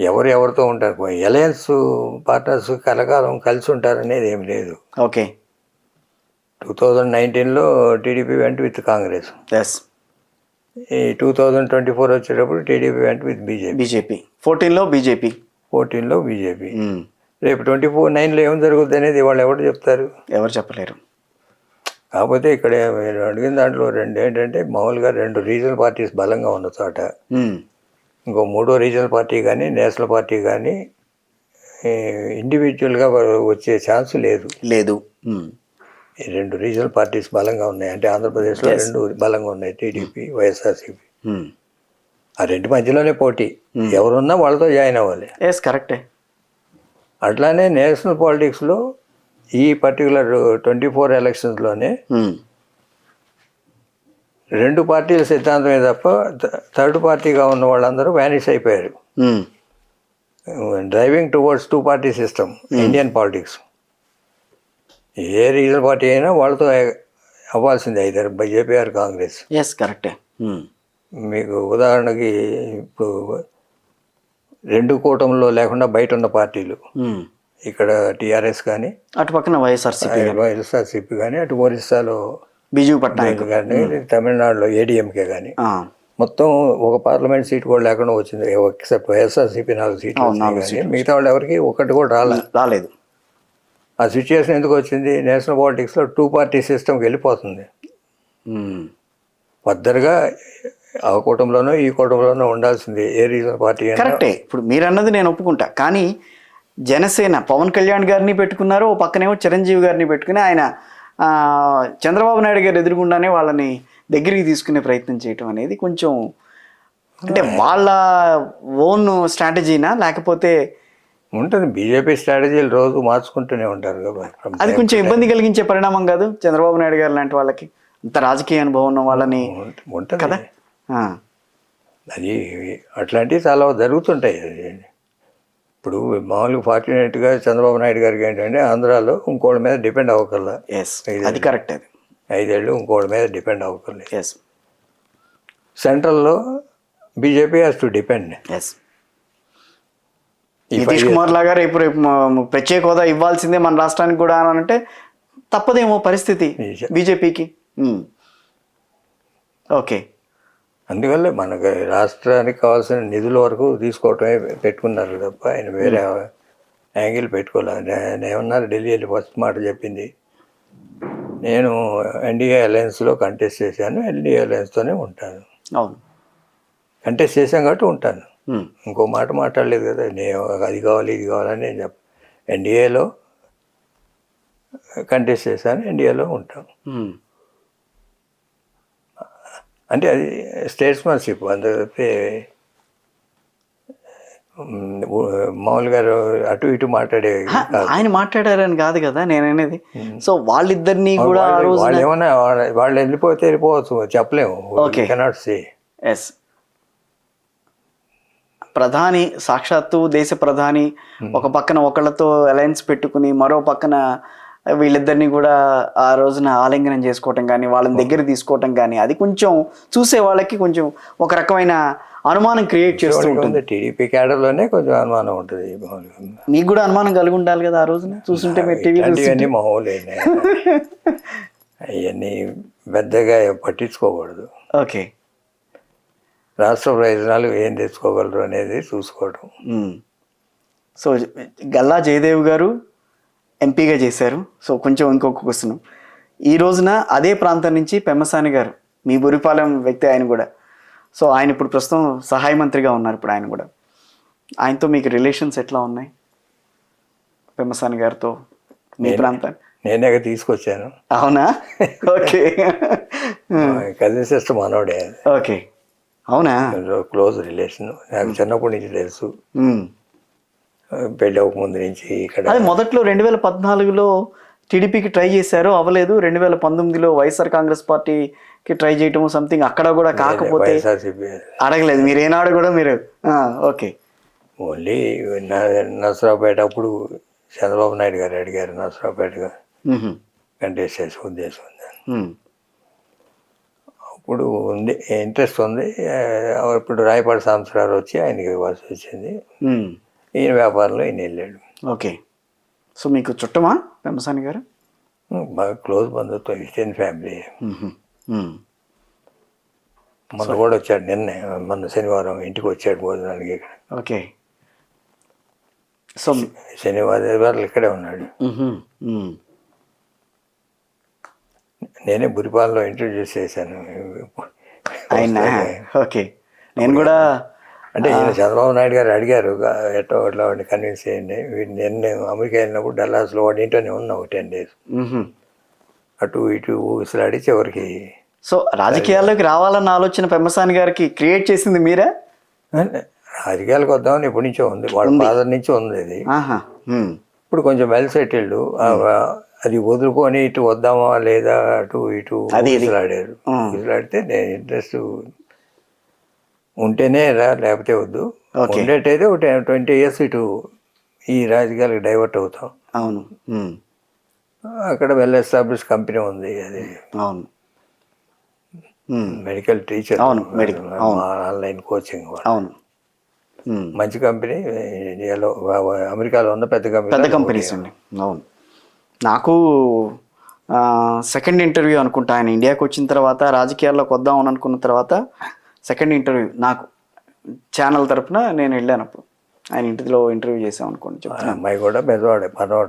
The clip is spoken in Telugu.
ఎవరితో ఉంటారు, అలయన్స్ పార్ట్నర్స్ కలకాలం కలిసి ఉంటారనేది ఏం లేదు. ఓకే. 2019లో టీడీపీ వెంట విత్ కాంగ్రెస్. ఎస్. ఈ 2024 వచ్చేటప్పుడు టీడీపీ వెంట విత్ బీజేపీ. 14లో బీజేపీ. రేపు 24/9లో ఏం జరుగుతుంది అనేది వాళ్ళు ఎవరు చెప్తారు? ఎవరు చెప్పలేరు. కాకపోతే ఇక్కడ మీరు అడిగిన దాంట్లో ఏంటంటే మామూలుగా 2 రీజనల్ పార్టీస్ బలంగా ఉన్న చోట ఇంకో 3వ రీజనల్ పార్టీ కానీ నేషనల్ పార్టీ కానీ ఇండివిజువల్గా వచ్చే ఛాన్స్ లేదు. ఈ 2 రీజనల్ పార్టీస్ బలంగా ఉన్నాయి. అంటే ఆంధ్రప్రదేశ్లో 2 బలంగా ఉన్నాయి, టీడీపీ, వైఎస్ఆర్సీపీ. ఆ 2 మధ్యలోనే పోటీ. ఎవరున్నా వాళ్ళతో జాయిన్ అవ్వాలి. ఎస్, కరెక్టే. అట్లానే నేషనల్ పాలిటిక్స్లో ఈ పర్టికులర్ 24 ఎలక్షన్స్లోనే 2 పార్టీల సిద్ధాంతమే తప్ప థర్డ్ పార్టీగా ఉన్న వాళ్ళందరూ వ్యానిష్ అయిపోయారు. Driving towards 2 party system Indian politics. ఏ రీజనల్ పార్టీ అయినా వాళ్ళతో అవ్వాల్సిందే, అయితే బీజేపీ ఆర్ కాంగ్రెస్. ఎస్, కరెక్టే. మీకు ఉదాహరణకి ఇప్పుడు 2 కూటమిలో లేకుండా బయట ఉన్న పార్టీలు, ఇక్కడ టీఆర్ఎస్ కానీ, అటు పక్కన వైఎస్ఆర్సీపీ కానీ, అటు ఒరిస్సాలో బిజు పట్నాయక్ కానీ, తమిళనాడులో ఏడీఎంకే కానీ, మొత్తం ఒక పార్లమెంట్ సీట్ కూడా లేకుండా వచ్చింది. ఎక్సెప్ట్ వైఎస్ఆర్సీపీ 4 సీట్లు కానీ మిగతా వాళ్ళు ఎవరికి ఒకటి కూడా రాలేదు. ఆ సిచ్యువేషన్ ఎందుకు వచ్చింది? నేషనల్ పాలిటిక్స్లో 2 పార్టీ సిస్టమ్కి వెళ్ళిపోతుంది. ఫర్దర్గా ఆ కూటమిలోనూ ఈ కూటమిలోనూ ఉండాల్సింది ఏ రీజనల్ పార్టీ. కరెక్టే. ఇప్పుడు మీరు అన్నది నేను ఒప్పుకుంటా. కానీ జనసేన పవన్ కళ్యాణ్ గారిని పెట్టుకున్నారు, ఓ పక్కనేమో చిరంజీవి గారిని పెట్టుకుని ఆయన చంద్రబాబు నాయుడు గారు ఎదురుగుండానే వాళ్ళని దగ్గరికి తీసుకునే ప్రయత్నం చేయటం అనేది కొంచెం, అంటే వాళ్ళ ఓన్ స్ట్రాటజీనా లేకపోతే ఉంటుంది? బీజేపీ స్ట్రాటజీలు రోజు మార్చుకుంటూనే ఉంటారు కదా. అది కొంచెం ఇబ్బంది కలిగించే పరిణామం కాదు చంద్రబాబు నాయుడు గారు లాంటి వాళ్ళకి? అంత రాజకీయ అనుభవం ఉన్న వాళ్ళని ఉంటుంది కదా. అది అట్లాంటివి చాలా జరుగుతుంటాయి. ఇప్పుడు మామూలుగా ఫార్చునేట్గా చంద్రబాబు నాయుడు గారికి ఏంటంటే ఆంధ్రాలో ఇంకోళ్ళ మీద డిపెండ్ అవ్వకల్లా. అది కరెక్ట్. అది 5 ఏళ్ళు ఇంకోళ్ళ మీద డిపెండ్ అవ్వకల్లా. ఎస్. సెంట్రల్లో BJP has to depend. Yes. Nitish Kumar లాగా రేపు ప్రత్యేక హోదా ఇవ్వాల్సిందే మన రాష్ట్రానికి కూడా అని అంటే తప్పదేమో పరిస్థితి బీజేపీకి. ఓకే. అందువల్ల మనకు రాష్ట్రానికి కావాల్సిన నిధుల వరకు తీసుకోవటమే పెట్టుకున్నారు తప్ప ఆయన వేరే యాంగిల్ పెట్టుకోలేదు. ఆయన ఏమన్నారు, ఢిల్లీ వెళ్ళి ఫస్ట్ మాట చెప్పింది, నేను ఎన్డీఏ అలయన్స్లో కంటెస్ట్ చేశాను, ఎన్డీఏ అలయన్స్తోనే ఉంటాను. అవును, కంటెస్ట్ చేశాను కాబట్టి ఉంటాను. ఇంకో మాట మాట్లాడలేదు కదా, నేను అది కావాలి ఇది కావాలని నేను ఎన్డీఏలో కంటెస్ట్ చేశాను, ఎన్డీఏలో ఉంటాను. అంటే అది స్టేట్స్మన్షిప్. అందుకే మామూలుగా అటు ఇటు మాట్లాడే ఆయన మాట్లాడారని కాదు కదా నేను అనేది. సో వాళ్ళిద్దరిని కూడా వాళ్ళు ఏమన్నా వాళ్ళు వెళ్ళిపోతే వెళ్ళిపోవచ్చు, చెప్పలేము. Cannot say. ఎస్. ప్రధాని సాక్షాత్తు దేశ ప్రధాని ఒక పక్కన ఒకళ్ళతో అలయన్స్ పెట్టుకుని మరో పక్కన వీళ్ళిద్దరిని కూడా ఆ రోజున ఆలింగనం చేసుకోవటం కానీ వాళ్ళని దగ్గర తీసుకోవటం కానీ అది కొంచెం చూసే వాళ్ళకి కొంచెం ఒక రకమైన అనుమానం క్రియేట్ చేస్తూ ఉంటుంది. టీడీపీ క్యాడర్లోనే కొంచెం అనుమానం ఉంటుంది. మీకు కూడా అనుమానం కలిగి ఉండాలి కదా ఆ రోజున చూస్తుంటే మీరు టీవీ. ఇవన్నీ మామూలే, అవన్నీ పెద్దగా పట్టించుకోకూడదు. ఓకే. రాష్ట్ర ప్రయోజనాలు ఏం తెచ్చుకోగలరు అనేది చూసుకోవడం. సో గల్లా జయదేవ్ గారు ఎంపీగా చేశారు. సో కొంచెం ఇంకొక క్వశ్చన్, ఈ రోజున అదే ప్రాంతం నుంచి పెమ్మసాని గారు, మీ బురిపాలెం వ్యక్తి ఆయన కూడా, సో ఆయన ఇప్పుడు ప్రస్తుతం సహాయ మంత్రిగా ఉన్నారు. ఇప్పుడు ఆయన కూడా, ఆయనతో మీకు రిలేషన్స్ ఎట్లా ఉన్నాయి? పెమ్మసాని గారితో మీ ప్రాంతాన్ని నేనే తీసుకొచ్చాను. అవునా? ఓకే. కజిన్ సిస్టర్ మనోడే. ఓకే, అవునా? క్లోజ్ రిలేషన్, నాకు చిన్నప్పటి నుంచి తెలుసు, పెళ్ళి అవ్వకముందు నుంచి. ఇక్కడ అదే మొదట్లో 2014లో టీడీపీకి ట్రై చేశారు, అవ్వలేదు. 2019లో వైఎస్ఆర్ కాంగ్రెస్ పార్టీకి ట్రై చేయటము సంథింగ్, అక్కడ కూడా కాకపోతే అడగలేదు మీరు ఏనాడు కూడా మీరు. ఓకే. ఓన్లీ నరసరావుపేట అప్పుడు చంద్రబాబు నాయుడు గారు అడిగారు, నరసరావుపేటగా కంటెస్ట్ చేసే ఉద్దేశం ఉంది. ఇప్పుడు ఉంది, ఇంట్రెస్ట్ ఉంది. ఇప్పుడు రాయపాటి సాంబశివరావు వచ్చి ఆయనకి ఇవ్వాల్సి వచ్చింది. ఈయన వ్యాపారంలో ఈయన వెళ్ళాడు. ఓకే. సో మీకు చుట్టమా పెమ్మసాని గారు? బాగా క్లోజ్ బంధుత్వం, క్రిస్టియన్ ఫ్యామిలీ. మ్మ్. మ్మ్. మొన్న కూడా వచ్చాడు, నిన్నే మొన్న శనివారం ఇంటికి వచ్చాడు భోజనానికి ఇక్కడ. ఓకే. సో శనివారం ఇక్కడే ఉన్నాడు. మ్మ్. మ్మ్. నేనే బురిపాలలో ఇంట్రడ్యూస్ చేశాను ఆయన. ఓకే. నేను కూడా అంటే ఈయన చంద్రబాబు నాయుడు గారు అడిగారు, ఎట్టో అట్లా వాడిని కన్విన్స్ చేయండి. నేను అమెరికా వెళ్ళినప్పుడు డల్లాస్లో వాడి ఇంట్లోనే ఉన్నా ఒక 10 days. మ్మ్. అటు ఇటు ఊగిసలాడి చివరికి. సో రాజకీయాల్లోకి రావాలన్న ఆలోచన పెమ్మసాని గారికి క్రియేట్ చేసింది మీరా? రాజకీయాలకు వద్దామని ఎప్పటి నుంచో ఉంది, వాళ్ళ ఫాదర్ నుంచి ఉంది అది. ఆహా. మ్మ్. ఇప్పుడు కొంచెం వెల్ సెటిల్డ్, అది వదులుకొని ఇటు వద్దామా లేదా అటు ఇటు ఊగిసలాడారు. ఊగిసలాడితే నేను ఇంట్రెస్ట్ ఉంటేనే రా, లేకపోతే వద్దు. ఉండేటైతే ఒక 20 years ఇటు ఈ రాజకీయాలకు డైవర్ట్ అవుతాం. అవును. మ్మ్. అక్కడ వెల్ ఎస్టాబ్లిష్ కంపెనీ ఉంది, అది అవును. మ్మ్. Medical teacher. అవును, మెడికల్. అవును. Online coaching. అవును. మ్మ్. మంచి కంపెనీ, ఇండియాలో అమెరికాలో ఉన్న పెద్ద కంపెనీస్ అండి. అవును. నాకు సెకండ్ ఇంటర్వ్యూ అనుకుంటా, ఆయన ఇండియాకి వచ్చిన తర్వాత రాజకీయాల్లోకి వద్దామని అనుకున్న తర్వాత సెకండ్ ఇంటర్వ్యూ నాకు ఛానల్ తరపున నేను వెళ్ళాను. అప్పుడు ఆయన ఇంటిలో ఇంటర్వ్యూ చేసాం అనుకోండి. చెప్తాను. అమ్మాయి కూడా పెద్దవాడే, పర్వాలేదు.